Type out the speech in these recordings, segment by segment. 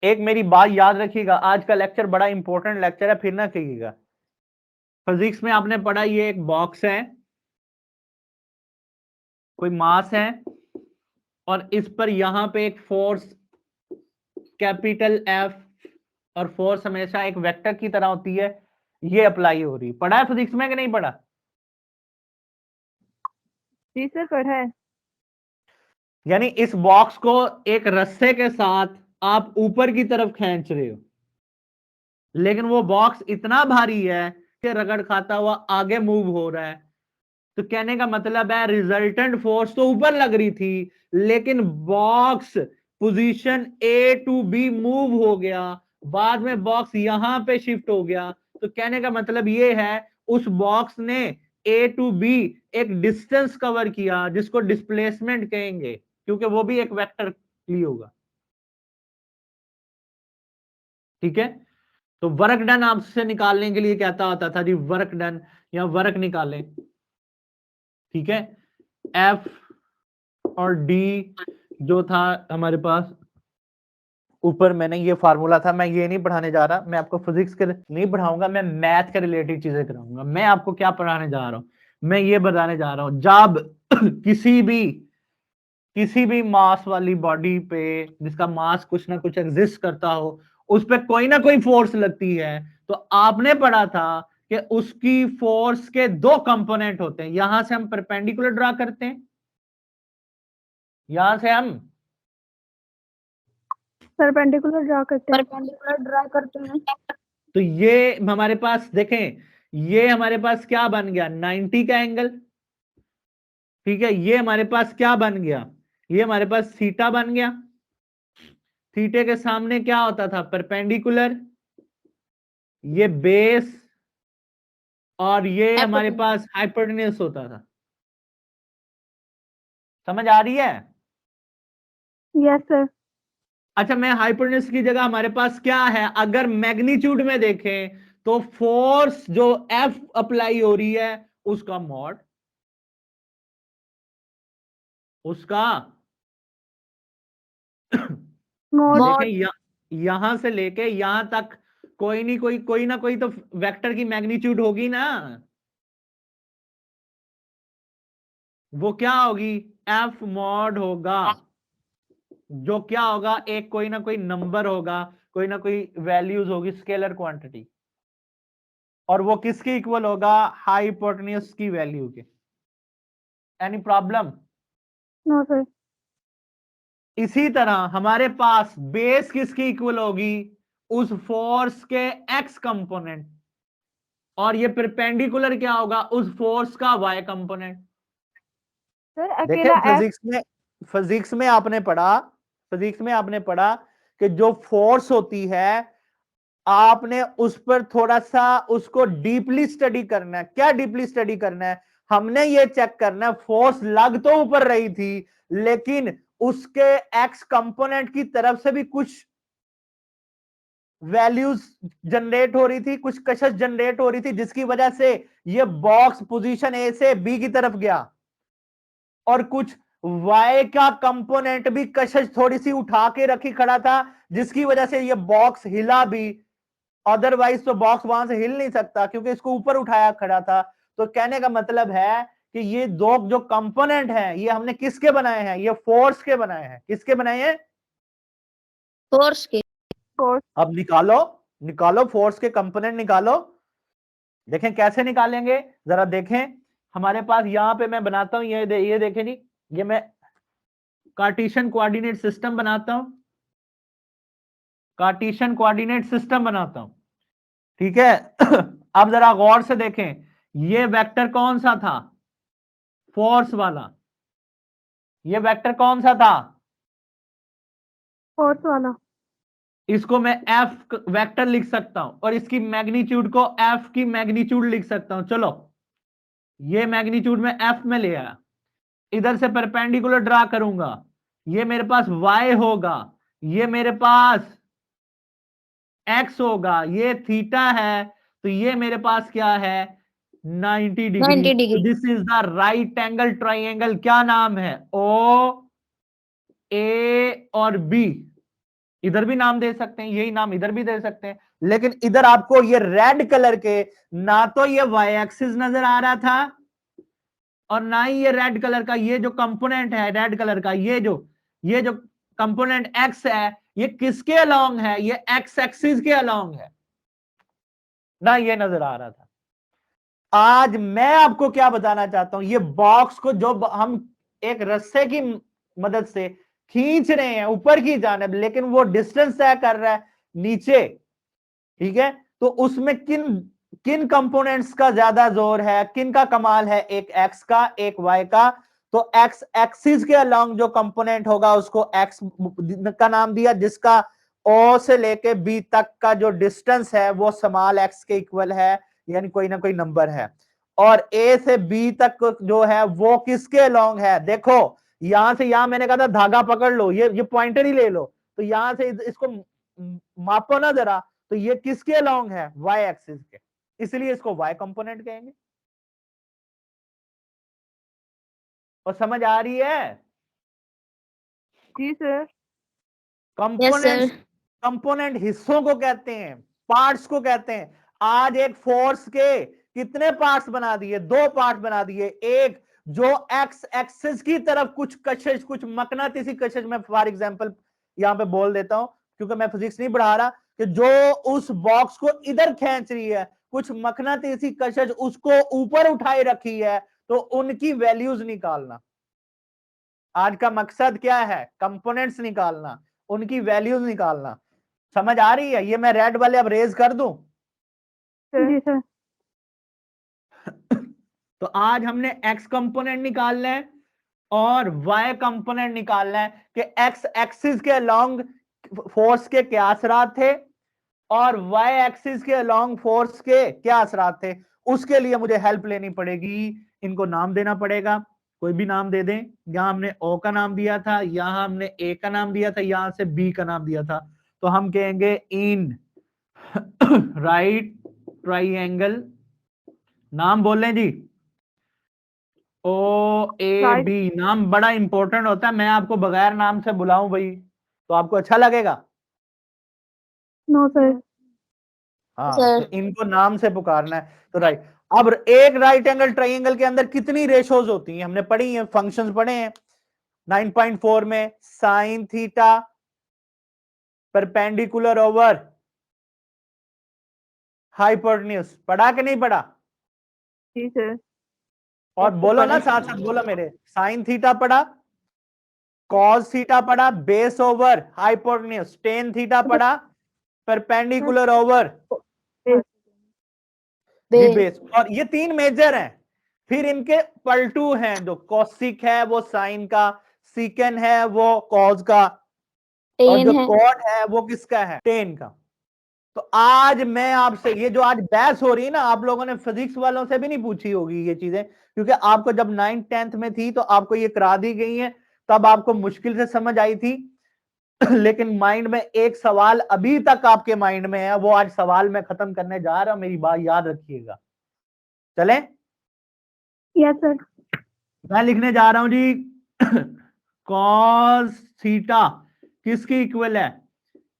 एक मेरी बात याद रखिएगा, आज का लेक्चर बड़ा इंपॉर्टेंट लेक्चर है, फिर ना कहिएगा। फिजिक्स में आपने पढ़ा ये एक बॉक्स है, कोई मास है, और इस पर यहां पे एक फोर्स कैपिटल एफ, और फोर्स हमेशा एक वेक्टर की तरह होती है, ये अप्लाई हो रही। पढ़ा है फिजिक्स में कि नहीं पढ़ा? जी सर पढ़ा है। यानी इस बॉक्स को एक रस्से के साथ आप ऊपर की तरफ खींच रहे हो, लेकिन वो बॉक्स इतना भारी है कि रगड़ खाता हुआ आगे मूव हो रहा है। तो कहने का मतलब है रिजल्टेंट फोर्स तो ऊपर लग रही थी, लेकिन box position A to B move हो गया, बाद में बॉक्स यहां पे शिफ्ट हो गया। तो कहने का मतलब ये है उस बॉक्स ने ए टू बी एक डिस्टेंस कवर किया, जिसको डिस्प्लेसमेंट कहेंगे, क्योंकि वो भी एक वेक्टर लिए होगा। ठीक है, तो वर्क डन आपसे निकालने के लिए कहता होता था जी वर्क डन या वर्क निकालें। ठीक है, एफ और डी जो था हमारे पास, ऊपर मैंने ये फार्मूला था, मैं ये नहीं पढ़ाने जा रहा, मैं आपको फिजिक्स के नहीं पढ़ाऊंगा, मैं मैथ के रिलेटेड चीजें कराऊंगा। मैं आपको क्या पढ़ाने जा रहा हूं, मैं ये बताने जा रहा हूं, जब किसी भी मास वाली बॉडी पे, जिसका मास कुछ ना कुछ एग्जिस्ट करता हो, उस पे कोई ना कोई फोर्स लगती है। तो आपने पढ़ा था कि उसकी फोर्स के दो कंपोनेंट होते हैं। यहां से हम परपेंडिकुलर ड्रा करते हैं, यहां से हम परपेंडिकुलर ड्रा करते हैं। तो ये हमारे पास देखें, ये हमारे पास क्या बन गया, 90 का एंगल। ठीक है, ये हमारे पास क्या बन गया, ये हमारे पास थीटा बन गया। थीटे के सामने क्या होता था, परपेंडिकुलर, ये बेस, और ये हमारे पास हाइपोटेन्यूज होता था। समझ आ रही है? Yes sir. अच्छा, मैं हाइपोटेन्यूज की जगह हमारे पास क्या है, अगर मैग्नीट्यूड में देखें तो फोर्स जो एफ अप्लाई हो रही है उसका मॉड, उसका देखें यहां से लेके यहां तक कोई नहीं कोई ना कोई तो वेक्टर की मैग्नीट्यूड होगी ना, वो क्या होगी, एफ मॉड होगा, जो क्या होगा, एक कोई ना कोई नंबर होगा, कोई ना कोई वैल्यूज होगी, स्केलर क्वांटिटी, और वो किसके इक्वल होगा, हाइपोटेन्यूज की वैल्यू के। Any problem? No sir. इसी तरह हमारे पास बेस किसकी इक्वल होगी, उस फोर्स के एक्स कंपोनेंट, और ये परपेंडिकुलर क्या होगा, उस फोर्स का वाई कंपोनेंट। सर देखें अकेला एफ। फिजिक्स में आपने पढ़ा कि जो फोर्स होती है, आपने उस पर थोड़ा सा उसको डीपली स्टडी करना है। क्या डीपली स्टडी करना है, हमने ये चेक करना है फोर्स लग तो ऊपर रही थी, लेकिन उसके एक्स कंपोनेंट की तरफ से भी कुछ वैल्यूज जनरेट हो रही थी, कुछ कशिश जनरेट हो रही थी, जिसकी वजह से ये बॉक्स पोजीशन ए से बी की तरफ गया, और कुछ वाई का कंपोनेंट भी कशिश थोड़ी सी उठा के रखी खड़ा था, जिसकी वजह से ये बॉक्स हिला भी। अदरवाइज तो बॉक्स वहां से हिल नहीं सकता, क्योंकि इसको ऊपर उठाया खड़ा था। तो कहने का मतलब है कि ये दो जो कंपोनेंट हैं, ये हमने किसके बनाए हैं, ये फोर्स के बनाए हैं। किसके बनाए हैं, फोर्स के। अब निकालो, निकालो फोर्स के कंपोनेंट निकालो। देखें कैसे निकालेंगे, जरा देखें। हमारे पास यहां पे मैं बनाता हूं, ये देखें जी, ये मैं कार्टेशियन कोऑर्डिनेट सिस्टम बनाता हूं, कार्टेशियन कोऑर्डिनेट सिस्टम बनाता हूं। ठीक है अब जरा गौर से देखें, ये वेक्टर कौन सा था, फोर्स वाला। ये वेक्टर कौन सा था, फोर्स वाला। इसको मैं एफ वेक्टर लिख सकता हूं, और इसकी मैग्नीट्यूड को एफ की मैग्नीट्यूड लिख सकता हूं। चलो, ये मैग्नीट्यूड में एफ में ले आया, इधर से परपेंडिकुलर ड्रा करूंगा, ये मेरे पास y होगा, ये मेरे पास x होगा, ये थीटा है, तो ये मेरे पास क्या है, 90 degree. 90 degree. This is the right angle triangle, क्या नाम है, ओ ए और बी। इधर भी नाम दे सकते हैं, यही नाम इधर भी दे सकते हैं, लेकिन इधर आपको ये रेड कलर के ना तो ये वाई एक्सिस नजर आ रहा था और ना ही ये रेड कलर का ये जो कंपोनेंट है रेड कलर का, ये जो कंपोनेंट एक्स है, ये किसके अलोंग है? ये एक्स एक्सिस के अलोंग है ना, ये नजर आ रहा था। आज मैं आपको क्या बताना चाहता हूं, ये बॉक्स को जो हम एक रस्से की मदद से खींच रहे हैं ऊपर की जानिब, लेकिन वो डिस्टेंस तय कर रहा है नीचे, ठीक है, तो उसमें किन किन कंपोनेंट्स का ज्यादा जोर है, किन का कमाल है? एक एक्स का, एक वाई का। तो एक्स एक्सिस के अलोंग जो कंपोनेंट होगा उसको एक्स का नाम दिया, जिसका ओ से लेके बी तक का जो डिस्टेंस है वो स्मॉल एक्स के इक्वल है, यानी कोई ना कोई नंबर है। और ए से बी तक जो है वो किसके अलोंग है? देखो यहां से यहां मैंने कहा था धागा पकड़ लो, ये पॉइंटर ही ले लो, तो यहां से इसको मापो ना जरा, तो ये किसके अलोंग है? वाई एक्सिस के, इसलिए इसको वाई कंपोनेंट कहेंगे। और समझ आ रही है? जी सर। Components, sir. कंपोनेंट हिस्सों को कहते हैं, पार्ट्स को कहते हैं। आज एक फोर्स के कितने पार्ट्स बना दिए? 2 पार्ट बना दिए। एक जो एक्स एक्सिस की तरफ कुछ कशिश, कुछ मकनातीसी कशिश, मैं फॉर एग्जांपल यहां पे बोल देता हूं क्योंकि मैं फिजिक्स नहीं पढ़ा रहा, कि जो उस बॉक्स को इधर खींच रही है, कुछ मकनातीसी कशिश उसको ऊपर उठाई रखी है, तो उनकी वैल्यूज निकालना। आज का मकसद क्या है? कंपोनेंट्स निकालना, उनकी वैल्यूज निकालना। समझ आ रही है? ये मैं रेड वाले अब रेज कर दूं? जी सर। तो आज हमने एक्स कंपोनेंट निकालना है और वाई कंपोनेंट निकालना है कि एक्स एक्सिस के अलोंग फोर्स के क्या असरात थे और वाई एक्सिस के अलोंग फोर्स के क्या असरात थे। उसके लिए मुझे हेल्प लेनी पड़ेगी, इनको नाम देना पड़ेगा, कोई भी नाम दे दें। यहां हमने ओ का नाम दिया था, यहां हमने ए का नाम दिया था, यहां से बी का नाम दिया था, तो हम कहेंगे इन राइट ट्राइंगल। नाम बोल लें जी, ओ ए Right. बी। नाम बड़ा इंपॉर्टेंट होता है, मैं आपको बगैर नाम से बुलाऊं भाई तो आपको अच्छा लगेगा? No sir. हाँ, Sir. तो इनको नाम से पुकारना है। तो राइट, अब एक राइट एंगल ट्राइंगल के अंदर कितनी रेशोज होती हैं? हमने पढ़ी हैं, फंक्शंस पढ़े हैं 9.4 में। Sine theta perpendicular over hypotenuse, पढ़ा कि नहीं पढ़ा? जी सर। और बोलो ना साथ साथ, बोलो मेरे। साइन थीटा पढ़ा, कॉस थीटा पढ़ा, base over hypotenuse, tan theta पढ़ा, perpendicular over the Base. Base. और ये 3 मेजर हैं। फिर इनके पलटू हैं, जो कॉसिक है वो साइन का, सीकन है वो कॉस का, और Ten जो है. कॉड है वो किसका है? टेन का। तो आज मैं आपसे, ये जो आज बहस हो रही है ना, आप लोगों ने फिजिक्स वालों से भी नहीं पूछी होगी ये चीजें, क्योंकि आपको जब 9th 10th में थी तो आपको ये करा दी गई है, तब आपको मुश्किल से समझ आई थी। लेकिन माइंड में एक सवाल अभी तक आपके माइंड में है, वो आज सवाल मैं खत्म करने जा रहा हूं, मेरी बात याद रखिएगा। चले? Yes sir. मैं लिखने जा रहा हूं जी कॉस थीटा किसकी इक्वल है?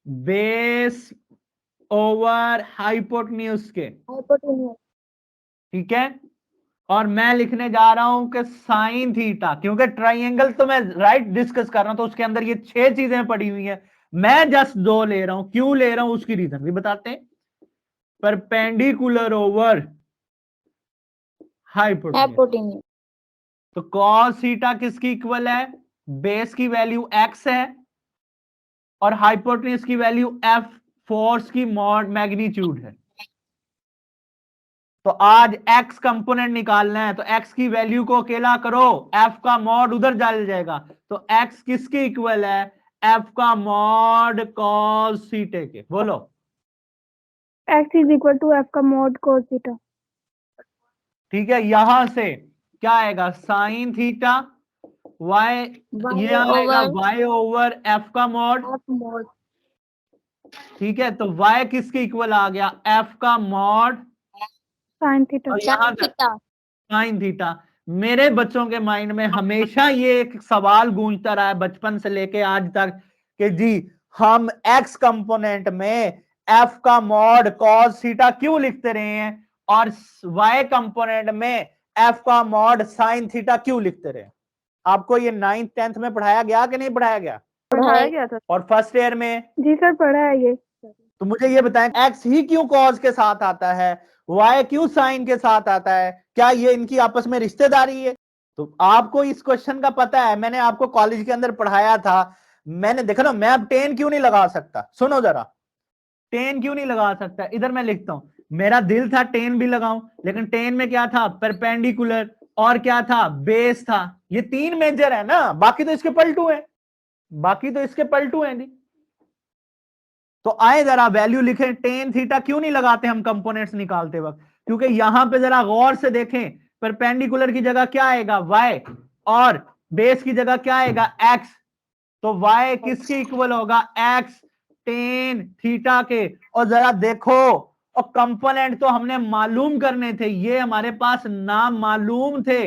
बेस ओवर हाइपोटेन्यूज के, Hypotenuse. ठीक है। और मैं लिखने जा रहा हूं कि साइन थीटा, क्योंकि ट्राइंगल तो मैं राइट डिस्कस कर रहा हूं तो उसके अंदर ये 6 चीजें पड़ी हुई हैं, मैं जस्ट 2 ले रहा हूं। क्यों ले रहा हूं उसकी रीजन भी बताते हैं। Perpendicular over hypotenuse, Hypotenuse. तो कॉस थीटा किसकी इक्वल है? बेस की वैल्यू एक्स है और हाइपोटेन्यूज की वैल्यू एफ, फोर्स की मॉड मैग्नीट्यूड है। तो आज एक्स कंपोनेंट निकालना है, तो एक्स की वैल्यू को अकेला करो, एफ का मॉड उधर डाल जाएगा, तो एक्स किसके इक्वल है? एफ का मॉड कॉस थीटा के। बोलो। X is equal to F का mod cos theta. ठीक है, यहां से क्या आएगा? साइन थीटा वाई, ये आएगा वाई ओवर एफ का मॉड, F mod. ठीक है। तो वाई किसके इक्वल आ गया? एफ का मॉड, Sin theta. और यहां Sin तक theta. Sine theta. मेरे बच्चों के माइंड में हमेशा ये एक सवाल गूंजता रहा है बचपन से लेके आज तक, कि जी हम एक्स कंपोनेंट में एफ का मॉड कॉस थीटा क्यों लिखते रहे हैं और वाई कंपोनेंट में एफ का मॉड साइन थीटा क्यों लिखते रहे? आपको ये 9th 10th में पढ़ाया गया कि नहीं पढ़ाया गया? पढ़ाया गया था। और फर्स्ट ईयर में? जी सर पढ़ा है ये। तो मुझे ये बताएं, एक्स ही क्यों कॉस के साथ आता है, वाई क्यों साइन के साथ आता है? क्या ये इनकी आपस में रिश्तेदारी है? तो आपको इस क्वेश्चन का पता है, मैंने आपको कॉलेज के अंदर पढ़ाया था। मैंने देखा ना, मैं अब 10 क्यों नहीं लगा सकता? सुनो जरा, 10 क्यों नहीं लगा सकता? इधर मैं लिखता हूं, मेरा दिल था 10 भी लगाऊं, लेकिन 10 में क्या था? परपेंडिकुलर, और क्या था? बेस था। ये 3 मेजर है ना, बाकी तो इसके पलटू है, बाकी तो इसके पलटू है जी। तो आए जरा वैल्यू लिखें, टेन थीटा क्यों नहीं लगाते हम कंपोनेंट्स निकालते वक्त? क्योंकि यहां पे जरा गौर से देखें, परपेंडिकुलर की जगह क्या आएगा? वाई, और बेस की जगह क्या आएगा? एक्स। तो वाई किसके इक्वल होगा? एक्स टेन थीटा के। और जरा देखो, और कंपोनेंट तो हमने मालूम करने थे, ये हमारे पास नाम मालूम थे।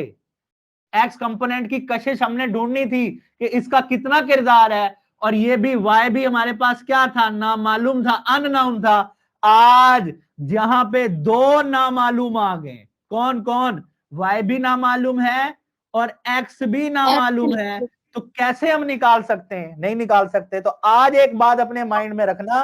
एक्स कंपोनेंट की कशिश हमने ढूंढनी थी कि इसका कितना किरदार है, और ये भी वाई भी हमारे पास क्या था? नामालूम था, अननाउन था। आज जहां पे 2 नामालूम आ गए, कौन कौन? वाई भी नामालूम है और एक्स भी नामालूम है, तो कैसे हम निकाल सकते हैं? नहीं निकाल सकते। तो आज एक बात अपने माइंड में रखना,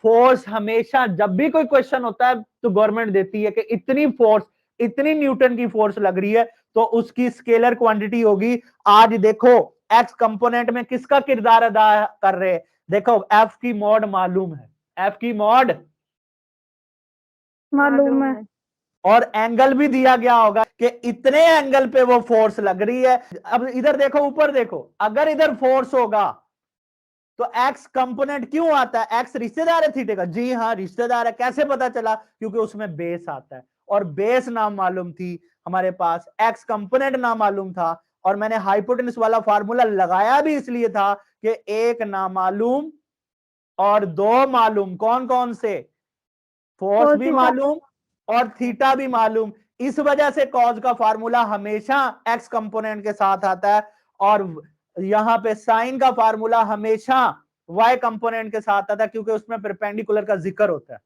फोर्स हमेशा जब भी कोई क्वेश्चन होता है तो गवर्नमेंट देती है कि इतनी फोर्स, इतनी न्यूटन की फोर्स लग रही है, तो उसकी स्केलर क्वांटिटी होगी। आज देखो एक्स कंपोनेंट में किसका किरदार अदा कर रहे हैं? देखो एफ की मॉड मालूम है, एफ की मॉड मालूम है। और एंगल भी दिया गया होगा कि इतने एंगल पे वो फोर्स लग रही है। अब इधर देखो, ऊपर देखो, अगर इधर फोर्स होगा तो एक्स कंपोनेंट क्यों आता है? एक्स रिश्तेदार है थीटे का? जी हाँ रिश्तेदार है। कैसे पता चला? क्योंकि उसमें बेस आता है, और बेस नाम मालूम थी हमारे पास, एक्स कंपोनेंट नाम मालूम था, और मैंने हाइपोटेन्यूस वाला फार्मूला लगाया भी इसलिए था कि एक नामालूम और 2 मालूम। कौन कौन से? फोर्स cos भी थीटा। मालूम और थीटा भी मालूम। इस वजह से कॉज का फार्मूला हमेशा एक्स कंपोनेंट के साथ आता है, और यहां पे साइन का फार्मूला हमेशा वाई कंपोनेंट के साथ आता है, क्योंकि उसमें परपेंडिकुलर का जिक्र होता है,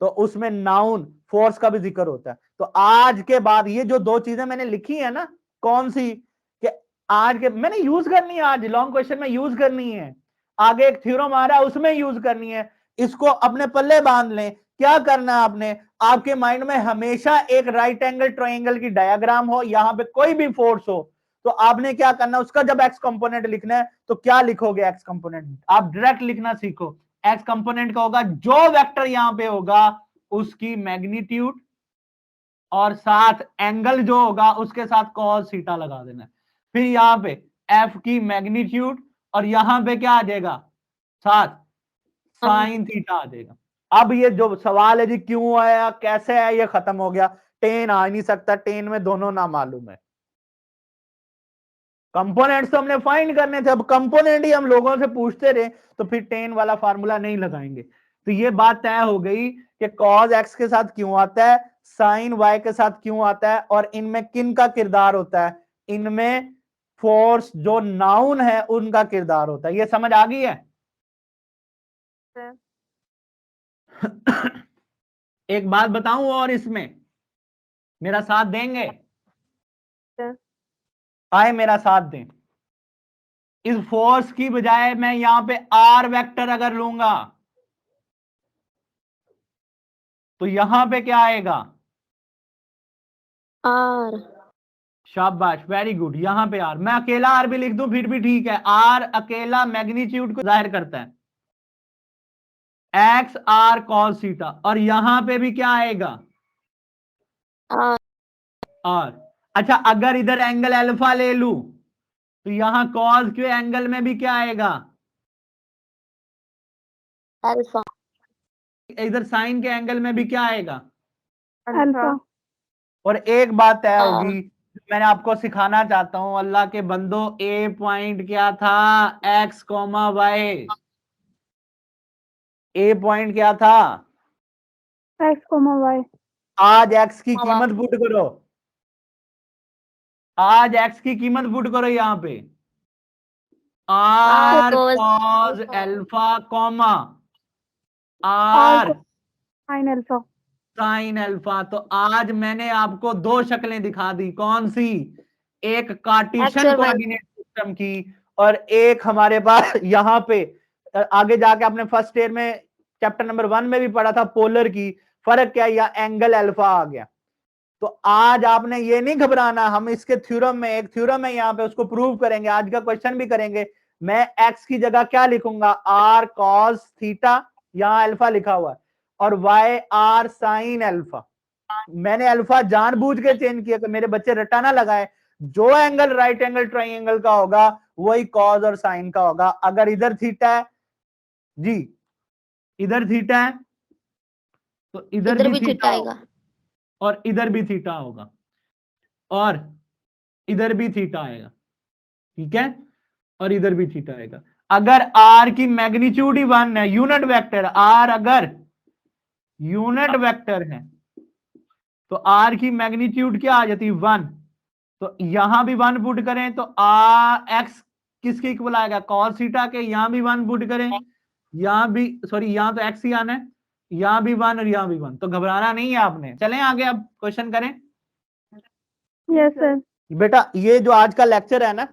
तो उसमें नाउन फोर्स का भी जिक्र होता है। तो आज के बाद ये जो 2 चीजें मैंने लिखी है ना, कौन सी? कि आज के मैंने यूज करनी है, आज लॉन्ग क्वेश्चन में यूज करनी है, आगे एक थ्योरम आ रहा है उसमें यूज करनी है। इसको अपने पल्ले बांध लें। क्या करना है आपने? आपके माइंड में हमेशा एक राइट एंगल ट्रायंगल की डायग्राम हो, यहां पे कोई भी फोर्स हो, तो आपने क्या करना है? उसका जब एक्स कंपोनेंट लिखना है तो क्या लिखोगे? एक्स कंपोनेंट आप डायरेक्ट लिखना सीखो। एक्स कंपोनेंट का होगा, जो वेक्टर यहां पे होगा उसकी मैग्नीट्यूड, और साथ एंगल जो होगा उसके साथ कॉस थीटा लगा देना। फिर यहां पे एफ की मैग्नीट्यूड, और यहां पे क्या आ जाएगा? साथ साइन थीटा आ जाएगा। अब ये जो सवाल है जी क्यों आया, कैसे आया, ये खत्म हो गया। 10 आ नहीं सकता, 10 में दोनों ना मालूम है। कंपोनेंट्स तो हमने फाइंड करने थे, अब कंपोनेंट ही हम लोगों से पूछते रहे तो फिर 10 वाला फार्मूला नहीं लगाएंगे। तो ये बात तय हो गई कि कॉज एक्स के साथ क्यों आता है, साइन वाई के साथ क्यों आता है, और इनमें किन का किरदार होता है? इनमें फोर्स जो नाउन है उनका किरदार होता है। ये समझ आ गई है? एक बात बताऊं, और इसमें मेरा साथ देंगे? आए मेरा साथ दें। इस फोर्स की बजाय मैं यहां पे आर वेक्टर अगर लूंगा तो यहां पे क्या आएगा? आर। शाबाश, वेरी गुड। यहां पे आर, मैं अकेला आर भी लिख दूं फिर भी ठीक है। आर अकेला मैग्नीट्यूड को जाहिर करता है, एक्स आर कॉस थीटा। और यहां पे भी क्या आएगा? आर। आर। अच्छा, अगर इधर एंगल अल्फा ले लूं तो यहां कॉस के एंगल में भी क्या आएगा? अल्फा। इधर साइन के एंगल में भी क्या आएगा? अल्फा। और एक बात तय होगी, मैंने आपको सिखाना चाहता हूं, अल्लाह के बंदो, ए पॉइंट क्या था? X comma Y. A point क्या था? X comma Y. आज एक्स की कीमत पुट करो, आज एक्स की कीमत पुट करो यहां पे। R cos cos alpha. Alpha comma R R sin alpha. Sine alpha. तो आज मैंने आपको दो शक्लें दिखा दी, कौन सी? एक कार्टेशियन X और Y. कोऑर्डिनेट सिस्टम की, और एक हमारे पास यहाँ पे आगे जाके आपने फर्स्ट ईयर में चैप्टर नंबर 1 में भी पढ़ा था पोलर की। फर्क क्या है, या एंगल अल्फा आ गया। तो आज आपने ये नहीं घबराना, हम इसके थ्योरम में, एक थ्योरम है यहाँ पे, उसको प्रूव करेंगे, आज का क्वेश्चन भी करेंगे। मैं एक्स की जगह क्या लिखूंगा, आर कॉस थीटा, यहाँ अल्फा लिखा हुआ है, और वाई आर साइन अल्फा। मैंने अल्फा जानबूझ के चेंज किया कि मेरे बच्चे रटा ना लगाए। जो एंगल राइट एंगल ट्राइंगल का होगा वही कॉस और साइन का होगा। अगर इधर थीटा है जी, इधर थीटा है तो इधर इधर भी भी थीटा थीटा होगा, आएगा. और इधर भी थीटा होगा, और इधर भी थीटा आएगा, ठीक है, और इधर भी थीटा आएगा। अगर आर की मैग्नीट्यूड ही 1 है, यूनिट वेक्टर आर अगर यूनिट वेक्टर है, तो आर की मैग्नीट्यूड क्या आ जाती है, 1। तो यहां भी 1 पुट करें तो एक्स किसके इक्वल आएगा, कॉस थीटा के। यहां भी 1 पुट करें, यहां भी, सॉरी यहां तो एक्स ही आना है, यहां भी 1 और यहां भी 1। तो घबराना नहीं है आपने। चलें आगे, अब क्वेश्चन करें। Yes sir. बेटा ये जो आज का लेक्चर है ना,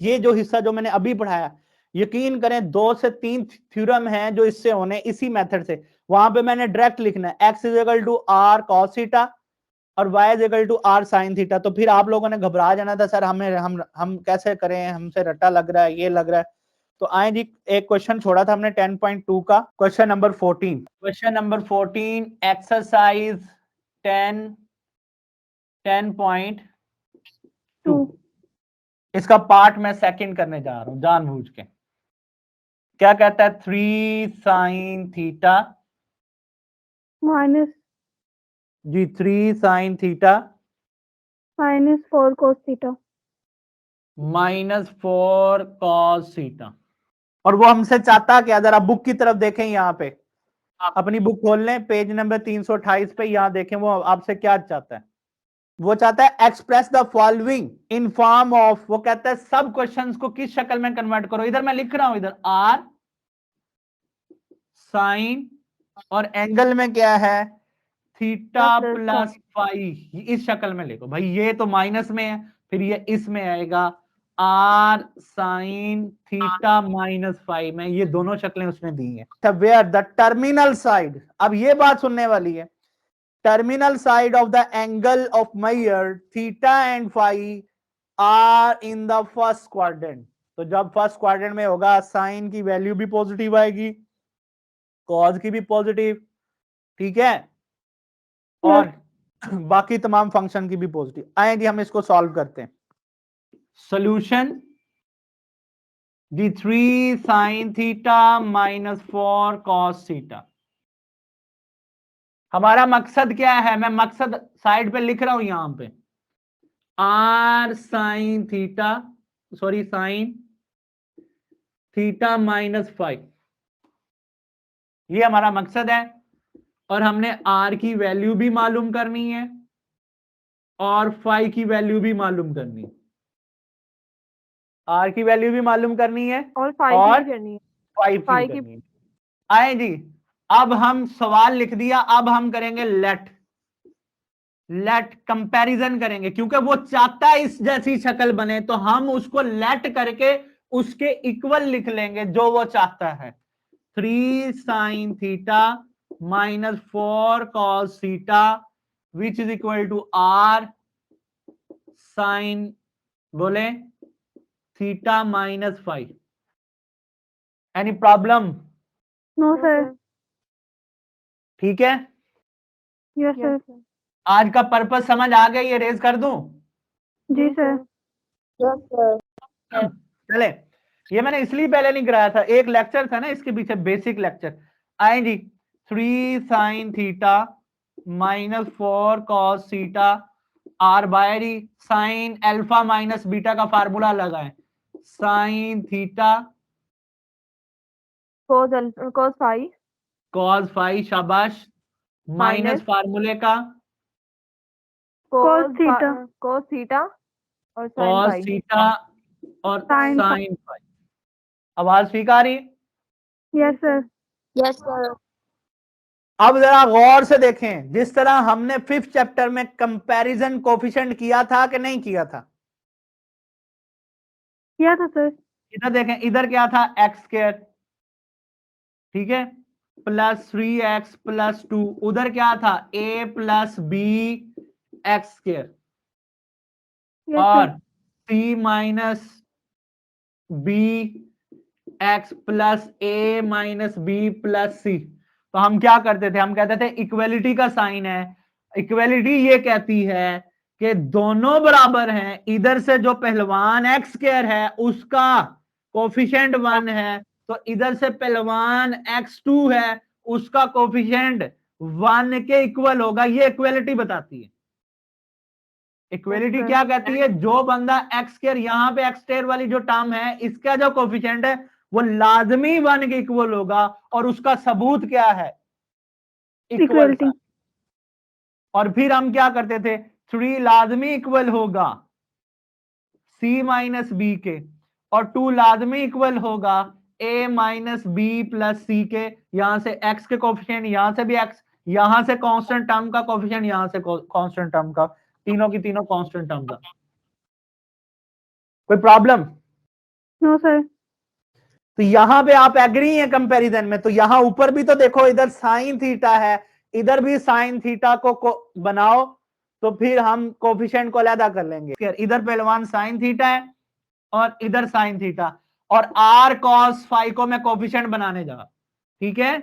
ये जो हिस्सा जो मैंने अभी पढ़ाया, यकीन करें 2 से 3 थ्योरम हैं जो इससे होने, इसी मेथड से। वहां पे मैंने डायरेक्ट लिखना है X is equal to R cos theta और y is equal to R sine theta. तो फिर आप लोगों ने घबरा जाना था, सर हमें हम कैसे करें, हमसे रट्टा लग रहा है, ये लग रहा है। तो आए जी, एक क्वेश्चन छोड़ा था हमने 10.2 का, question number 14। Question number 14 exercise 10.2। 2 इसका पार्ट मैं सेकंड करने जा रहा हूं जानबूझ के। क्या कहता है, 3 साइन थीटा minus जी, 3 sine theta minus 4 cos theta. -4 cos theta. और वो हमसे चाहता क्या, जरा बुक की तरफ देखें, यहाँ पे अपनी बुक खोल लें, पेज नंबर 328 पे, यहां देखें वो आपसे क्या चाहता है। वो चाहता है express the following in form of, वो कहता है सब क्वेश्चंस को किस शक्ल में कन्वर्ट करो। इधर मैं लिख रहा हूं, इधर आर साइन, और एंगल में क्या है, थीटा Plus प्लस फाइव। इस शक्ल में लिखो भाई, ये तो माइनस में है, फिर ये इसमें आएगा आर साइन थीटा -5 में। ये दोनों शक्लें उसने दी हैं। वेयर द टर्मिनल साइड, अब ये बात सुनने वाली है, terminal side of the angle of measure theta and phi are in the first quadrant. तो जब फर्स्ट क्वाड्रेंट में होगा, साइन की वैल्यू भी पॉजिटिव आएगी, कॉज की भी पॉजिटिव, ठीक है, और बाकी तमाम फंक्शन की भी पॉजिटिव। आए जी हम इसको सॉल्व करते हैं। सॉल्यूशन जी, 3 साइन थीटा -4 कॉस थीटा। हमारा मकसद क्या है, मैं मकसद साइड पे लिख रहा हूं, यहां पे R sine theta, sorry sine theta -5, ये हमारा मकसद है। और हमने आर की वैल्यू भी मालूम करनी है और फाई की वैल्यू भी मालूम करनी है। आर की वैल्यू भी मालूम करनी है और और 5 की करनी है. 5 की 5 करनी है। आए जी, अब हम सवाल लिख दिया, अब हम करेंगे लेट कंपैरिजन करेंगे, क्योंकि वो चाहता है इस जैसी शक्ल बने, तो हम उसको लेट करके उसके इक्वल लिख लेंगे जो वो चाहता है। 3 sine theta -4 cos theta which is equal to R sine, बोले, theta -5। Any problem? No sir. ठीक है, Yes sir. आज का पर्पस समझ आ गई, इरेज कर दूं? जी sir. Yes, sir. चले, ये मैंने इसलिए पहले नहीं कराया था, एक लेक्चर था ना इसके पीछे, बेसिक लेक्चर। आए जी, 3 sine theta -4 cos theta, R by D, sine alpha minus beta का फार्मूला लगाएं, sine theta Cos 5 cos five, शाबाश, माइनस माइनस फार्मूले का cos theta cos थीटा और sin कॉस फाई. थीटा और Sin phi. Sine five. आवाज ठीक आ रही है? Yes, sir. Yes, sir. अब जरा गौर से देखें, जिस तरह हमने 5th चैप्टर में कंपैरिजन कोफिशिएंट किया था कि नहीं किया था? किया था सर. इधर देखें, इधर क्या था? एक्स स्क्वायर, ठीक है, प्लस 3x प्लस 2। उधर क्या था? a plus B X square Yes, और sir. c minus B X plus A minus B plus C. तो हम क्या करते थे? हम कहते थे इक्वेलिटी का साइन है। इक्वेलिटी ये कहती है कि दोनों बराबर हैं, इधर से जो पहलवान एक्स स्क्वायर है उसका कोफिशिएंट 1 है, तो इधर से पहलवान x2 है उसका कोफिशिएंट 1 के इक्वल होगा। ये इक्वेलिटी बताती है। Equality Yes, sir. क्या कहती है? जो बंदा एक्स स्क्वायर, यहां पे एक्स स्क्वायर वाली जो टर्म है, इसका जो कोफिशिएंट है वो लाजमी 1 के इक्वल होगा। और उसका सबूत क्या है? इक्वल। Equality. और फिर हम क्या करते थे? 3 लाजमी इक्वल होगा c माइनस बी के, और 2 लाजमी इक्वल होगा a माइनस बी प्लस सी के। यहां से x के कोफिशिएंट, यहां से भी x, यहां से कांस्टेंट टर्म का कोफिशिएंट, यहां से कांस्टेंट टर्म का, तीनों की तीनों कांस्टेंट टर्म का। कोई प्रॉब्लम? No, sir. तो यहां पे आप एग्री हैं कंपैरिजन में? तो यहां ऊपर भी तो देखो, इधर साइन थीटा है, इधर भी साइन थीटा को बनाओ, तो फिर हम कोफिशिएंट को अलग कर लेंगे। इधर पहलवान साइन थीटा है और इधर साइन थीटा, और r cos फाई को मैं कोफिशिएंट बनाने जा रहा, ठीक है?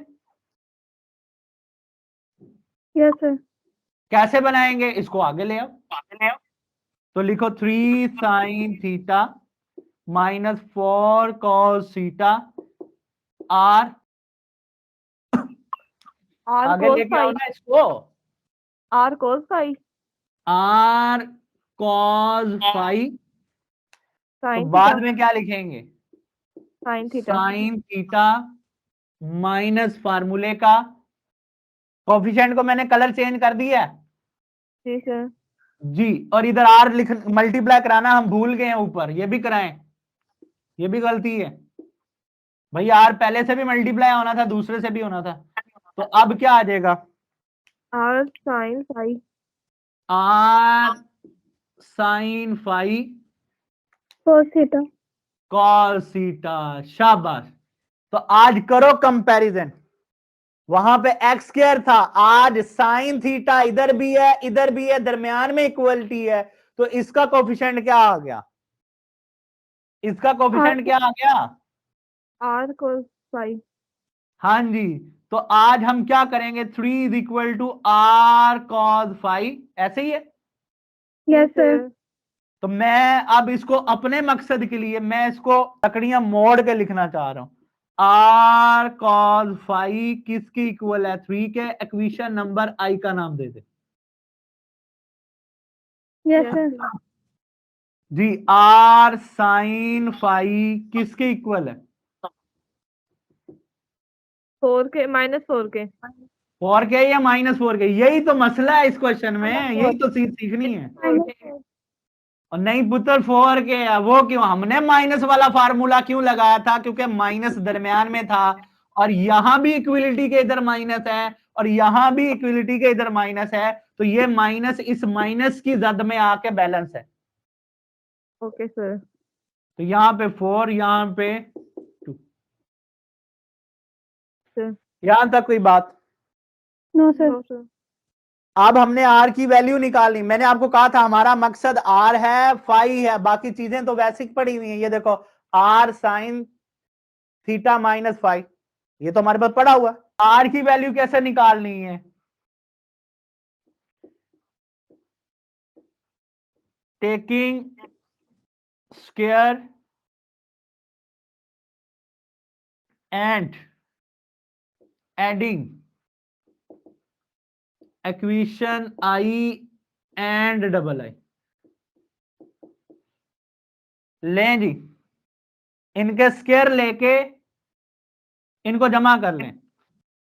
Yes, sir. कैसे बनाएंगे? इसको आगे ले आओ। तो लिखो 3 sine theta minus 4 cos theta r, R आगे cos लेके आओ phi. ना इसको। R cos phi. r cos phi, तो Sin बाद theta. में क्या लिखेंगे? Sin theta. Sine theta minus फार्मूले का कोफिशिएंट को मैंने कलर चेंज कर दिया है जी सर. जी। और इधर आर लिख मल्टीप्लाई कराना हम भूल गए हैं, ऊपर ये भी कराएं, ये भी गलती है भाई। आर पहले से भी मल्टीप्लाई होना था, दूसरे से भी होना था। तो अब क्या आ जाएगा? R sin phi. R sine phi Cos theta. Cos theta. शाबाश। तो आज करो कंपैरिजन। वहां पे एक्स स्क्वायर था, आज साइन थीटा इधर भी है इधर भी है, दरमियान में इक्वलिटी है, तो इसका कोफिशिएंट क्या आ गया? इसका कोफिशिएंट क्या आ गया? R cos phi. हाँ जी। तो आज हम क्या करेंगे? 3 is equal to R cos phi, ऐसे ही है। Yes, sir. तो मैं अब इसको अपने मकसद के लिए मैं इसको लकड़ियां मोड़ के लिखना चाह रहा हूं। आर कॉस फाई किसकी इक्वल है? 3 के। इक्वेशन नंबर आई का नाम दे दे Yes, sir. जी। आर साइन फाई किसके इक्वल है? 4 के minus 4 के. 4 के या माइनस 4 के? यही तो मसला है इस क्वेश्चन में, यही तो चीज सीखनी है। और नहीं पुत्र 4 के है, वो क्यों? हमने माइनस वाला फार्मूला क्यों लगाया था? क्योंकि माइनस दरमियान में था, और यहां भी इक्विलिटी के इधर माइनस है, और यहां भी इक्विलिटी के इधर माइनस है, तो ये माइनस इस माइनस की जद में आके बैलेंस है। Okay sir. तो यहां पे 4, यहां पे 2। सर. यहां तक कोई बात? No sir. अब हमने आर की वैल्यू निकालनी। मैंने आपको कहा था हमारा मकसद आर है, फाई है, बाकी चीजें तो वैसे ही पड़ी हुई हैं। ये देखो, R sine theta minus phi, ये तो हमारे पास पड़ा हुआ। आर की वैल्यू कैसे निकालनी है? Taking square and adding equation I and double आई। लें जी, इनके स्क्वायर लेके इनको जमा कर लें।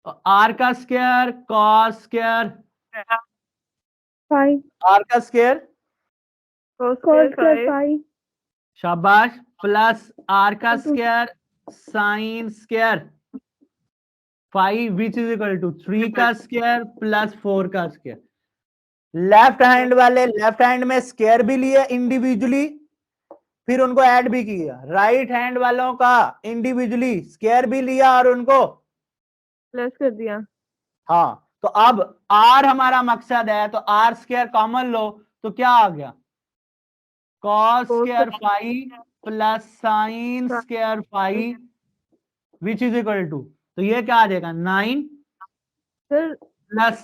तो आर का square cos square, five. R का स्क्वायर cos square 5. शाबाश, प्लस आर का square sine square five which is equal to 3 का स्क्वायर प्लस 4 का स्क्वायर। लेफ्ट हैंड वाले लेफ्ट हैंड में स्क्वायर भी लिया इंडिविजुअली, फिर उनको ऐड भी किया। राइट हैंड वालों का इंडिविजुअली स्क्वायर भी लिया और उनको प्लस कर दिया। हाँ, तो अब आर हमारा मकसद है, तो आर स्क्वायर कॉमन लो, तो क्या आ गया? Cos square five plus sine square five which is equal to, तो ये क्या आ जाएगा? 9 सर प्लस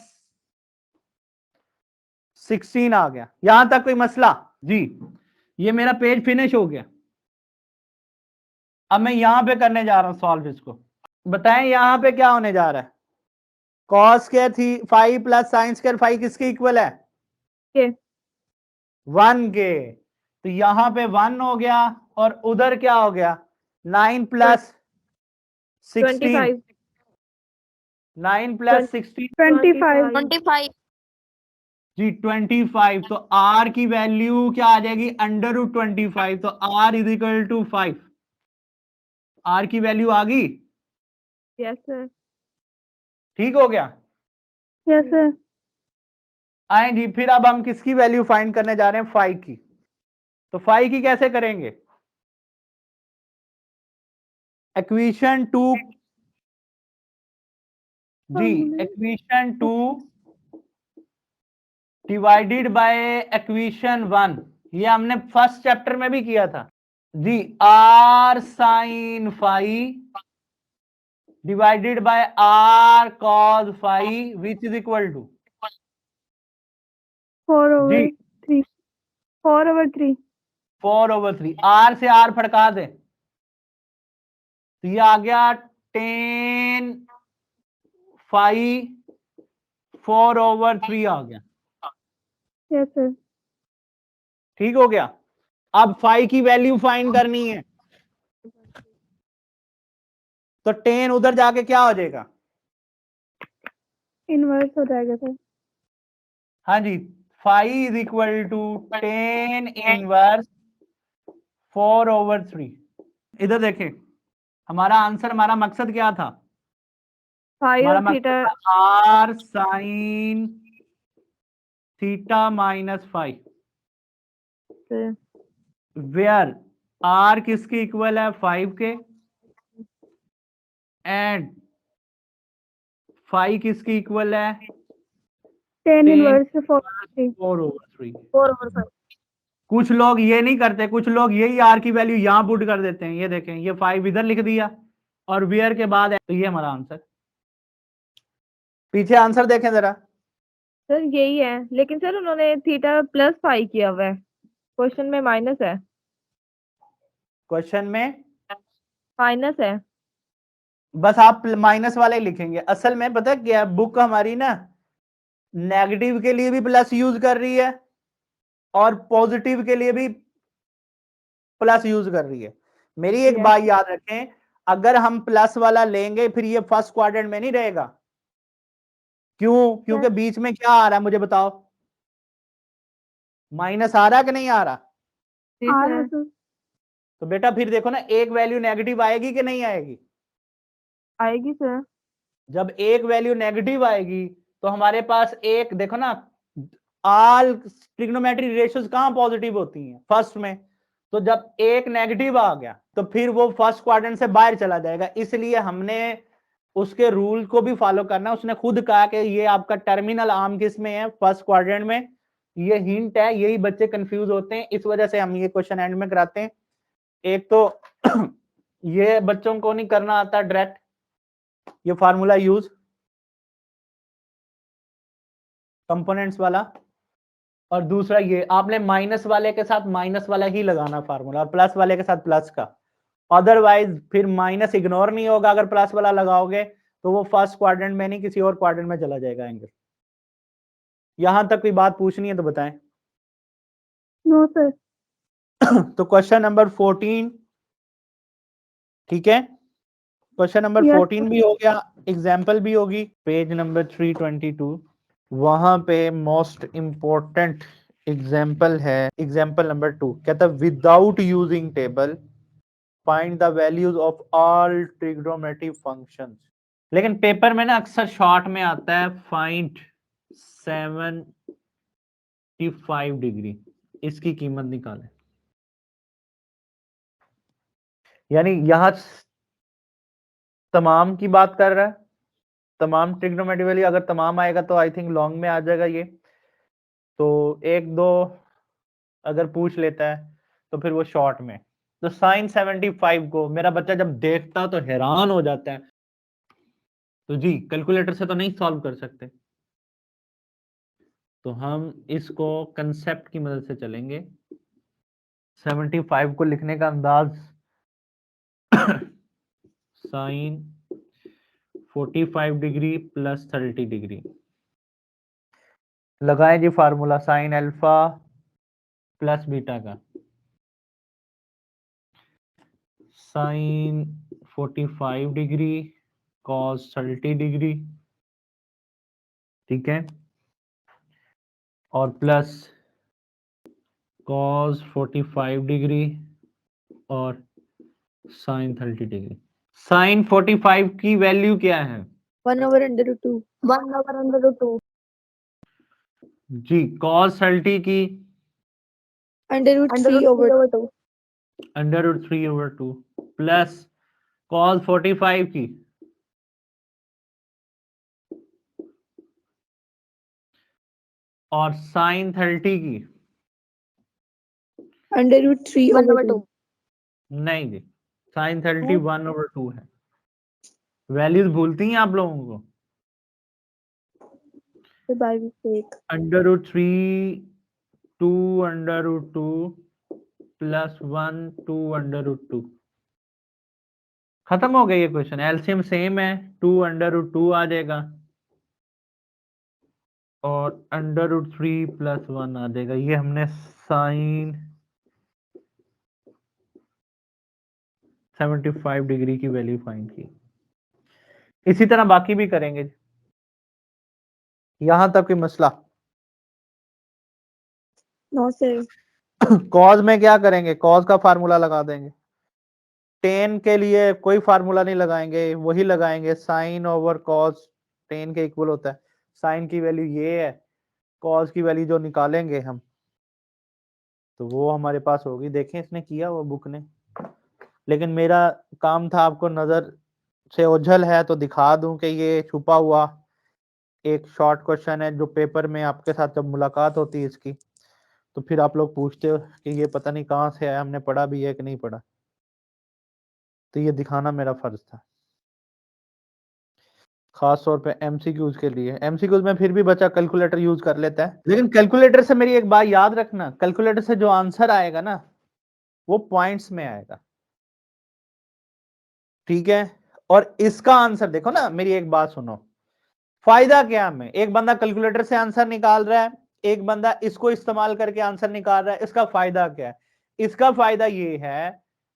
16 आ गया। यहां तक कोई मसला? जी, ये मेरा पेज फिनिश हो गया। अब मैं यहां पे करने जा रहा हूं सॉल्व इसको। बताएं यहां पे क्या होने जा रहा है? कॉस स्क्वायर थी 5 प्लस साइन स्क्वायर 5 किसके इक्वल है? के 1 के। तो यहां पे 1 हो गया और उधर क्या हो गया? 9 प्लस 16, 25 9 प्लस 16 25 25 जी 25। तो आर की वैल्यू क्या आ जाएगी? Under root 25। तो R is equal to 5। R की वैल्यू आ गई? यस सर ठीक हो गया। यस सर आए जी, फिर अब हम किसकी वैल्यू फाइंड करने जा रहे हैं? 5 की। तो 5 की कैसे करेंगे? इक्वेशन 2 जी, इक्वेशन 2 डिवाइडेड बाय इक्वेशन 1, ये हमने फर्स्ट चैप्टर में भी किया था जी। R sine five divided by R cos five which is equal to 4/3 जी 4/3 4/3। आर से आर फड़का दे, तो ये आ गया 10 5 4/3 आ गया। यस सर ठीक हो गया। अब 5 की वैल्यू फाइंड करनी है, तो 10 उधर जाके क्या हो जाएगा? इनवर्स हो जाएगा सर। हाँ जी, 5 इज इक्वल टू 10 इनवर्स 4/3। इधर देखें, हमारा आंसर, हमारा मकसद क्या था? 5 हमारा और थीटा मकसद था R sine theta minus 5, sir where R किसके इक्वल है? 5 के, एंड 5 किसके इक्वल है? 10 10 इनवर्स 4/3 4/3। 4/5 कुछ लोग ये नहीं करते, कुछ लोग यही आर की वैल्यू यहां पुट कर देते हैं। ये देखें, ये 5 इधर लिख दिया और वेयर के बाद, तो ये हमारा आंसर। पीछे आंसर देखें जरा। सर यही है, लेकिन सर उन्होंने थीटा प्लस 5 किया हुआ है, क्वेश्चन में माइनस है। क्वेश्चन में माइनस है बस आप माइनस वाले ही लिखेंगे। असल में पता क्या है, बुक हमारी ना नेगेटिव के लिए भी प्लस यूज कर रही है और पॉजिटिव के लिए भी प्लस यूज कर रही है। मेरी एक Yes. बात याद रखें, अगर हम प्लस वाला लेंगे फिर ये फर्स्ट क्वाड्रेंट में नहीं रहेगा। क्यों? क्योंकि बीच में क्या आ रहा है मुझे बताओ? माइनस आ रहा है कि नहीं आ रहा? आ रहा है सर। तो बेटा फिर देखो ना, एक वैल्यू नेगेटिव आएगी कि नहीं आएगी? आएगी सर। जब एक वैल्यू नेगेटिव आएगी तो हमारे पास एक, देखो ना, ऑल ट्रिग्नोमेट्री रेशियोज कहां पॉजिटिव होती हैं? फर्स्ट में। तो जब एक नेगेटिव आ गया तो फिर वो फर्स्ट क्वाड्रेंट से बाहर चला जाएगा। इसलिए हमने उसके रूल को भी फॉलो करना है। उसने खुद कहा कि ये आपका टर्मिनल आर्म किस में है? फर्स्ट क्वाड्रेंट में। ये हिंट है, यही बच्चे कंफ्यूज होते हैं, इस वजह से हम ये क्वेश्चन एंड में कराते हैं। एक तो ये बच्चों को नहीं करना आता डायरेक्ट ये फार्मूला यूज कंपोनेंट्स वाला, और दूसरा ये आपने माइनस वाले के साथ माइनस वाला ही लगाना फार्मूला और प्लस वाले के साथ प्लस का। अदरवाइज फिर माइनस इग्नोर नहीं होगा। अगर प्लस वाला लगाओगे तो वो फर्स्ट क्वाड्रेंट में नहीं किसी और क्वाड्रेंट में चला जाएगा एंगल। यहां तक कोई बात पूछनी है तो बताएं। No sir. तो क्वेश्चन नंबर 14, ठीक है, क्वेश्चन नंबर Yes. 14 भी हो गया, एग्जाम्पल भी होगी। पेज नंबर 322, वहां पे मोस्ट इंपॉर्टेंट एग्जाम्पल है, एग्जाम्पल नंबर 2। कहता है without using table find the values of all trigonometric functions. लेकिन पेपर में ना अक्सर शॉर्ट में आता है फाइंड 75 डिग्री, इसकी कीमत निकालें। यानी यहां तमाम की बात कर रहा है, तमाम ट्रिग्नोमेट्री वैल्यू, अगर तमाम आएगा तो आई थिंक लॉन्ग में आ जाएगा ये, तो एक दो अगर पूछ लेता है तो फिर वो शॉर्ट में। तो साइन 75 को मेरा बच्चा जब देखता तो हैरान हो जाता है। तो जी कैलकुलेटर से तो नहीं सॉल्व कर सकते, तो हम इसको कंसेप्ट की मदद से चलेंगे। 75 को लिखने का अंदाज साइन 45 डिग्री प्लस 30 डिग्री लगाएं जी formula sine alpha plus beta का। साइन 45 डिग्री कॉस 30 डिग्री, ठीक है, और प्लस कॉस 45 डिग्री और साइन 30 डिग्री। साइन 45 की वैल्यू क्या है? 1/√2 1/√2 जी कॉस 30 की √3/2 √3/2 प्लस कॉस 45 की और साइन 30 की √3/2 नहीं जी, साइन 30 1/2 है। वैल्यूज भूलती हैं आप लोगों को? बाय मिस्टेक √3 2/2 प्लस 1 2/2 खत्म हो गया ये क्वेश्चन। एलसीएम सेम है, 2/2 आ जाएगा और √3 प्लस 1 आ जाएगा। ये हमने साइन 75 डिग्री की वैल्यू फाइंड की। इसी तरह बाकी भी करेंगे। यहां तक की मसला। नो सर कॉज में क्या करेंगे? कॉज का फार्मूला लगा देंगे। टेन के लिए कोई फार्मूला नहीं लगाएंगे, वही लगाएंगे साइन ओवर कॉस, टेन के इक्वल होता है। साइन की वैल्यू ये है, कॉस की वैल्यू जो निकालेंगे हम तो वो हमारे पास होगी। देखें इसने किया वो बुक ने, लेकिन मेरा काम था आपको नजर से ओझल है तो दिखा दूं कि ये छुपा हुआ एक शॉर्ट क्वेश्चन है जो पेपर में आपके साथ जब मुलाकात होती है इसकी तो फिर आप लोग पूछते हो कि ये पता नहीं कहाँ से आया, हमने पढ़ा भी है कि नहीं पढ़ा, तो ये दिखाना मेरा फर्ज था, खास तौर पे एमसीक्यूज के लिए। एमसीक्यूज में फिर भी बच्चा कैलकुलेटर यूज कर लेता है, लेकिन कैलकुलेटर से मेरी एक बात याद रखना, कैलकुलेटर से जो आंसर आएगा ना वो पॉइंट्स में आएगा, ठीक है। और इसका आंसर देखो ना, मेरी एक बात सुनो, फायदा क्या हमें, एक बंदा कैलकुलेटर से आंसर निकाल रहा है, एक बंदा इसको इस्तेमाल करके आंसर निकाल रहा है, इसका फायदा क्या है? इसका फायदा ये है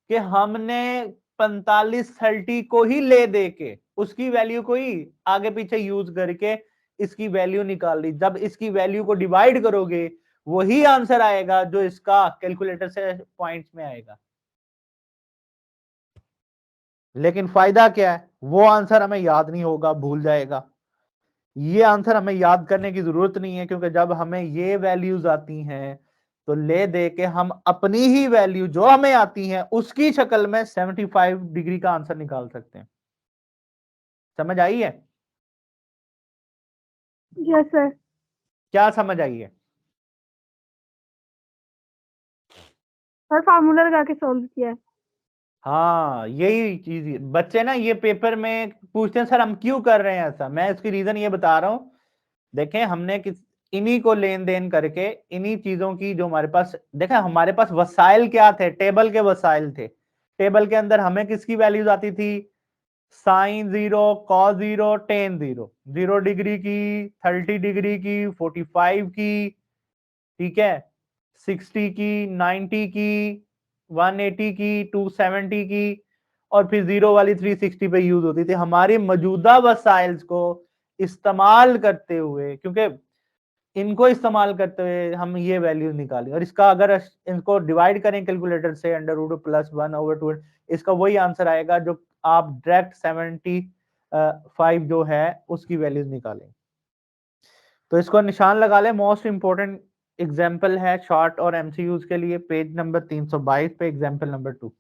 कि हमने 45-30 को ही ले दे के उसकी वैल्यू को ही आगे पीछे यूज करके इसकी वैल्यू निकाल ली। जब इसकी वैल्यू को डिवाइड करोगे वही आंसर आएगा जो इसका कैलकुलेटर से पॉइंट्स में आएगा। लेकिन फायदा क्या है? वो आंसर हमें याद नहीं होगा, भूल जाएगा। ये आंसर हमें याद करने की जरूरत नहीं है, क्योंकि जब हमें ये वैल्यूज आती हैं तो ले दे के हम अपनी ही वैल्यू जो हमें आती है उसकी शक्ल में 75 डिग्री का आंसर निकाल सकते हैं। समझ आई है? Yes sir. क्या समझ आई है? सर फार्मूला लगा के सॉल्व किया है। हाँ यही चीज बच्चे ना ये पेपर में पूछते हैं, सर हम क्यों कर रहे हैं ऐसा। मैं इसकी रीजन ये बता रहा हूं, देखें हमने किस इन्हीं को लेन देन करके इन्हीं चीजों की जो हमारे पास, देखें हमारे पास वसाइल क्या थे, टेबल के वसाइल थे। टेबल के अंदर हमें किसकी वैल्यूज आती थी? साइन 0 कॉस 0 टेन 0, 0 डिग्री की, 30 डिग्री की, 45 की, ठीक है, 60 की, 90 की, 180 की, 270 की, और फिर 0 वाली 360 पे यूज होती थी। हमारे मौजूदा वसाइल्स को इस्तेमाल करते हुए, क्योंकि इनको इस्तेमाल करते हुए हम ये वैल्यूज निकालें, और इसका अगर इनको डिवाइड करें कैलकुलेटर से अंडर रूट प्लस 1/2, इसका वही आंसर आएगा जो आप डायरेक्ट 75 जो है उसकी वैल्यूज निकालें। तो इसको निशान लगा ले। मोस्ट इंपोर्टेंट एग्जाम्पल है शॉर्ट और एमसीक्यूज के लिए, पेज नंबर 322 पे एग्जाम्पल नंबर 2।